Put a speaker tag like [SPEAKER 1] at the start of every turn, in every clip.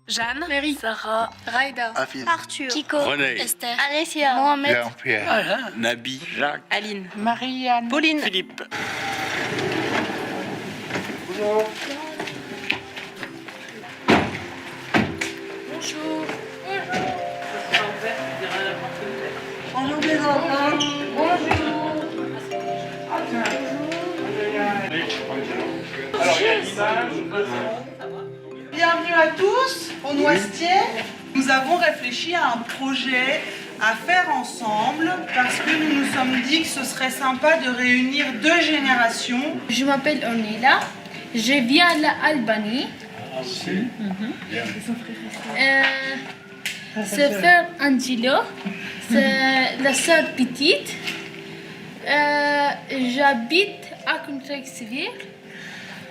[SPEAKER 1] Jeanne, Mary, Sarah, Raïda,
[SPEAKER 2] Afine,
[SPEAKER 3] Arthur,
[SPEAKER 1] Kiko,
[SPEAKER 4] René,
[SPEAKER 1] Esther,
[SPEAKER 3] Alessia,
[SPEAKER 1] Mohamed,
[SPEAKER 2] Jean-Pierre,
[SPEAKER 4] Nabi, Jacques,
[SPEAKER 1] Aline,
[SPEAKER 5] Marianne,
[SPEAKER 1] Pauline,
[SPEAKER 4] Philippe.
[SPEAKER 1] Bonjour.
[SPEAKER 6] Bonjour les enfants. Bienvenue à tous au Noisetier. Nous avons réfléchi à un projet à faire ensemble parce que nous nous sommes dit que ce serait sympa de réunir deux générations.
[SPEAKER 7] Je m'appelle Onela, je viens de l'Albanie. C'est frère Angelo, c'est la sœur petite. J'habite à Contrexeville,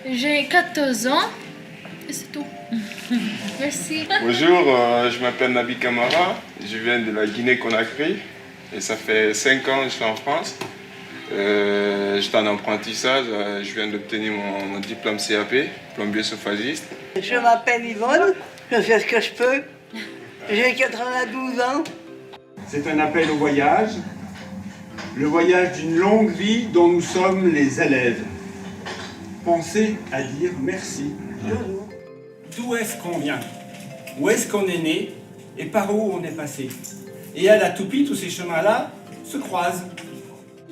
[SPEAKER 7] j'ai 14 ans et c'est tout. Merci.
[SPEAKER 8] Bonjour, je m'appelle Nabi Kamara, je viens de la Guinée-Conakry et ça fait 5 ans que je suis en France. J'étais en apprentissage, je viens d'obtenir mon diplôme CAP, plombier chauffagiste.
[SPEAKER 6] Je m'appelle Yvonne, je fais ce que je peux. J'ai 92 ans.
[SPEAKER 9] C'est un appel au voyage, le voyage d'une longue vie dont nous sommes les élèves. Pensez à dire merci. D'où est-ce qu'on vient? Où est-ce qu'on est né? Et par où on est passé? Et à la Toupie, tous ces chemins-là se croisent.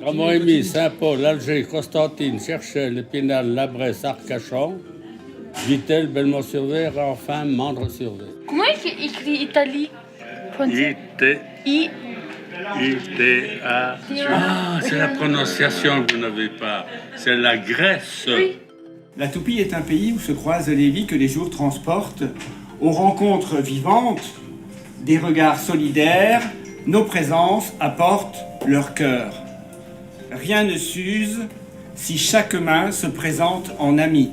[SPEAKER 10] Montrémy, Saint-Paul, Alger, Constantine, Cherchel, Épinal, Labresse, Arcachon, Vittel, Belmont-sur-Ver, enfin Mandres-sur-Ver.
[SPEAKER 7] Comment il écrit Italie?
[SPEAKER 10] I-T-A. Ah, c'est la prononciation que vous n'avez pas. C'est la Grèce.
[SPEAKER 7] Oui.
[SPEAKER 9] La Toupie est un pays où se croisent les vies que les jours transportent, aux rencontres vivantes, des regards solidaires, nos présences apportent leur cœur. Rien ne s'use si chaque main se présente en ami.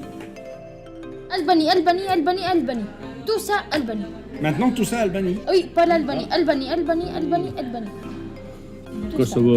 [SPEAKER 7] Albanie, Albanie, Albanie, Albanie. Tout ça, Albanie.
[SPEAKER 9] Maintenant, tout ça, Albanie.
[SPEAKER 7] Oui, pas l'Albanie. Albanie, Albanie, Albanie, Albanie. Tout ça.
[SPEAKER 10] Kosovo.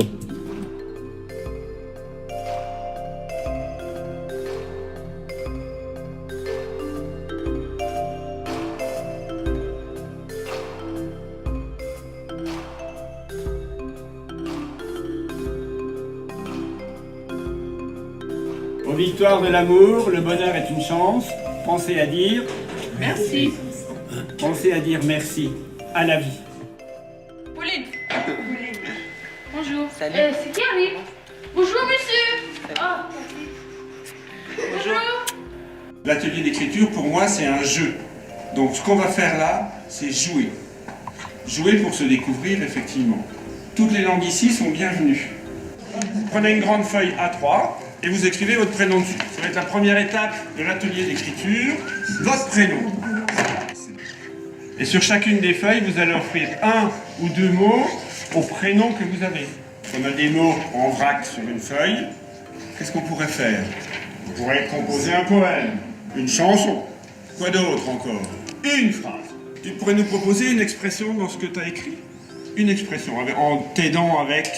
[SPEAKER 9] Aux victoires de l'amour, le bonheur est une chance. Pensez à dire
[SPEAKER 6] Merci.
[SPEAKER 9] Pensez à dire merci à la vie.
[SPEAKER 6] Pauline.
[SPEAKER 7] Bonjour. C'est qui arrive? Bonjour, monsieur. Ah, bonjour.
[SPEAKER 9] L'atelier d'écriture, pour moi, c'est un jeu. Donc, ce qu'on va faire là, c'est jouer. Jouer pour se découvrir, effectivement. Toutes les langues ici sont bienvenues. Vous prenez une grande feuille A3 et vous écrivez votre prénom dessus. Ça va être la première étape de l'atelier d'écriture, votre prénom. Et sur chacune des feuilles, vous allez offrir un ou deux mots au prénom que vous avez. On a des mots en vrac sur une feuille. Qu'est-ce qu'on pourrait faire? On pourrait composer un poème, une chanson. Quoi d'autre encore? Une phrase. Tu pourrais nous proposer une expression dans ce que tu as écrit? Une expression, en t'aidant avec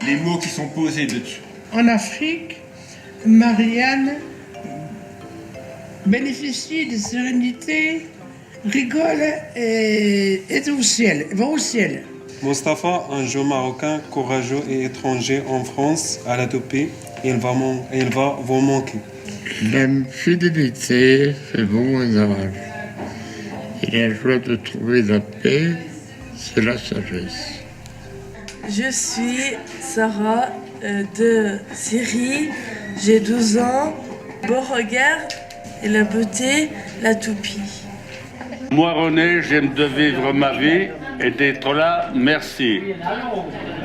[SPEAKER 9] les mots qui sont posés dessus.
[SPEAKER 5] En Afrique, Marianne bénéficie de sérénité, rigole et est au ciel, va au ciel.
[SPEAKER 11] Mustapha, un jeune Marocain courageux et étranger en France, à la Toupie, il va vous manquer.
[SPEAKER 12] La fidélité fait bon ménage. Et la joie de trouver la paix, c'est la sagesse.
[SPEAKER 13] Je suis Sarah de Syrie, j'ai 12 ans, beau regard et la beauté, la toupie.
[SPEAKER 10] Moi, René, j'aime de vivre ma vie et d'être là, merci.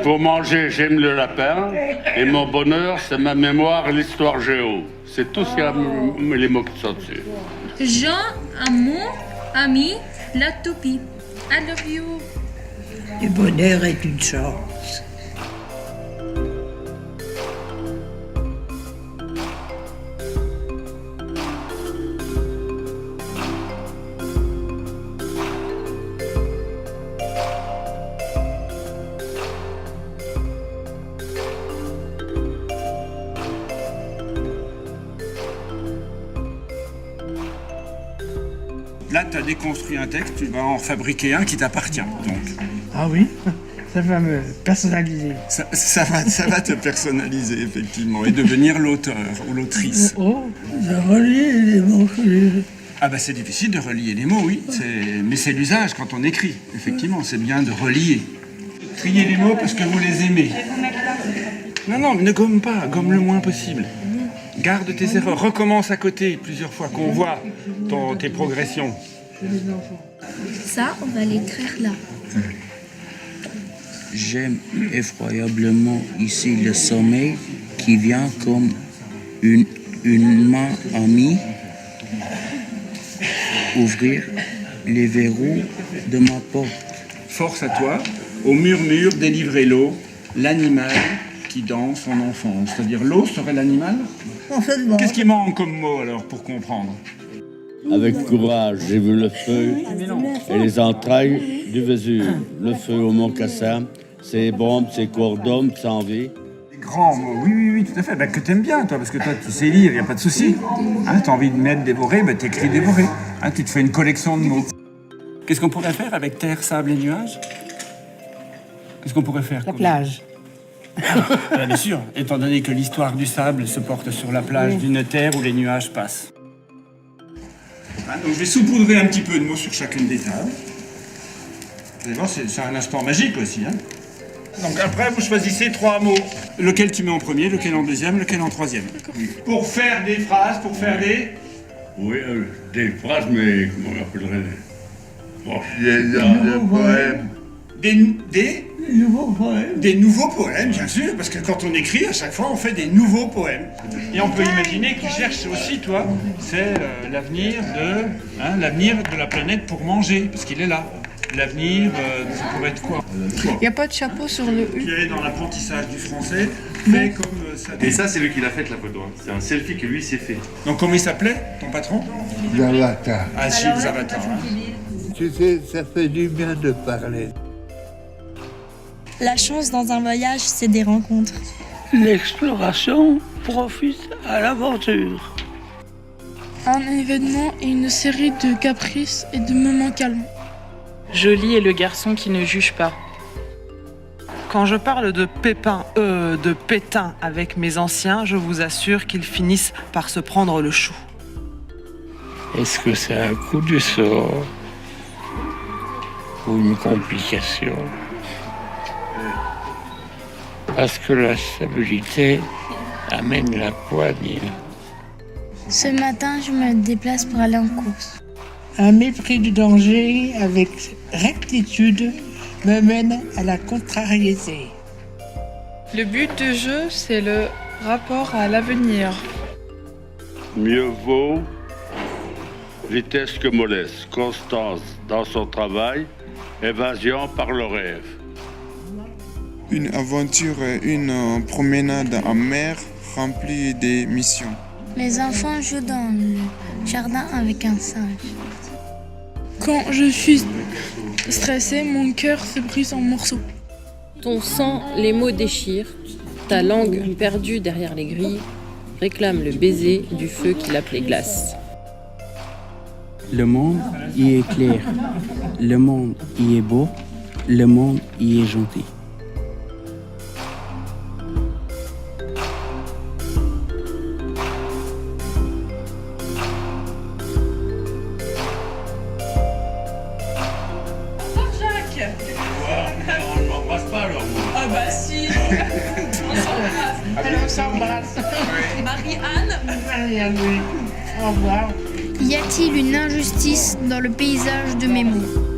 [SPEAKER 10] Pour manger, j'aime le lapin. Et mon bonheur, c'est ma mémoire, l'histoire géo. C'est tout ce qu'il y a, les mots qui sont dessus.
[SPEAKER 7] Jean, amour, ami, la toupie. I love you.
[SPEAKER 5] Le bonheur est une chance.
[SPEAKER 9] Là, tu as déconstruit un texte, tu vas en fabriquer un qui t'appartient. Donc,
[SPEAKER 5] Ah oui, ça va me personnaliser.
[SPEAKER 9] ça va te personnaliser, effectivement, et devenir l'auteur ou l'autrice.
[SPEAKER 5] Oh, j'ai relié les mots.
[SPEAKER 9] Ah bah c'est difficile de relier les mots, oui. Mais c'est l'usage quand on écrit, effectivement. C'est bien de relier. Trier les mots parce que vous les aimez. Non, ne gomme pas, gomme le moins possible. Garde tes erreurs, recommence à côté plusieurs fois, qu'on voit tes progressions.
[SPEAKER 2] Ça, on va l'écrire là.
[SPEAKER 3] J'aime effroyablement ici le sommeil qui vient comme une main amie ouvrir les verrous de ma porte.
[SPEAKER 9] Force à toi, au murmure délivrer l'eau, l'animal qui danse son enfance. C'est-à-dire l'eau serait l'animal? Qu'est-ce qui manque comme mot alors pour comprendre?
[SPEAKER 10] Avec courage, j'ai vu le feu et les entrailles du Vésuve. Le feu au Mont Cassin, ses bombes, ses corps d'hommes sans vie.
[SPEAKER 9] Des grands mots, oui, tout à fait. Que t'aimes bien, toi, parce que toi, tu sais lire, il n'y a pas de souci. T'as envie de mettre dévoré, t'écris dévoré. Tu te fais une collection de mots. Qu'est-ce qu'on pourrait faire avec terre, sable et nuages? Qu'est-ce qu'on pourrait faire?
[SPEAKER 5] La plage.
[SPEAKER 9] Bien sûr, étant donné que l'histoire du sable se porte sur la plage d'une terre où les nuages passent. Donc je vais saupoudrer un petit peu de mots sur chacune des tables. Vous allez voir, c'est un instant magique aussi. Donc après, vous choisissez 3 mots. Lequel tu mets en premier, lequel en deuxième, lequel en troisième. Pour faire des phrases, pour faire des...
[SPEAKER 10] Oui, des phrases, mais comment on appellerait
[SPEAKER 12] Des poèmes.
[SPEAKER 9] Des nouveaux poèmes, bien sûr, parce que quand on écrit, à chaque fois, on fait des nouveaux poèmes. Et on peut imaginer que tu cherches aussi, toi, c'est l'avenir de la planète pour manger, parce qu'il est là. L'avenir, ça pourrait être quoi?
[SPEAKER 1] Il n'y a pas de chapeau sur le U.
[SPEAKER 9] Qui est dans l'apprentissage du français, fait comme ça.
[SPEAKER 4] Et ça, c'est lui qui l'a fait, la photo. C'est un selfie que lui s'est fait.
[SPEAKER 9] Donc comment il s'appelait, ton patron?
[SPEAKER 12] Zavata.
[SPEAKER 9] Achille Zavata.
[SPEAKER 12] Tu sais, ça fait du bien de parler.
[SPEAKER 2] La chance dans un voyage, c'est des rencontres.
[SPEAKER 5] L'exploration profite à l'aventure.
[SPEAKER 1] Un événement et une série de caprices et de moments calmes.
[SPEAKER 6] Jolie est le garçon qui ne juge pas. Quand je parle de Pétain avec mes anciens, je vous assure qu'ils finissent par se prendre le chou.
[SPEAKER 12] Est-ce que c'est un coup du sort ou une complication? Parce que la stabilité amène la poigne.
[SPEAKER 2] Ce matin, je me déplace pour aller en course.
[SPEAKER 5] Un mépris du danger avec rectitude me mène à la contrariété.
[SPEAKER 1] Le but du jeu, c'est le rapport à l'avenir.
[SPEAKER 10] Mieux vaut vitesse que mollesse, constance dans son travail, évasion par le rêve.
[SPEAKER 14] Une aventure, une promenade en mer remplie de missions.
[SPEAKER 2] Les enfants jouent dans le jardin avec un singe.
[SPEAKER 1] Quand je suis stressée, mon cœur se brise en morceaux.
[SPEAKER 15] Ton sang, les mots déchirent. Ta langue, perdue derrière les grilles, réclame le baiser du feu qui l'appelait glace.
[SPEAKER 3] Le monde y est clair. Le monde y est beau. Le monde y est gentil.
[SPEAKER 10] On ne m'embrasse pas alors.
[SPEAKER 7] Ah bah si.
[SPEAKER 5] On s'embrasse.
[SPEAKER 7] Marie-Anne.
[SPEAKER 5] Marie-Anne, oui. Au revoir.
[SPEAKER 2] Y a-t-il une injustice dans le paysage de mes mots?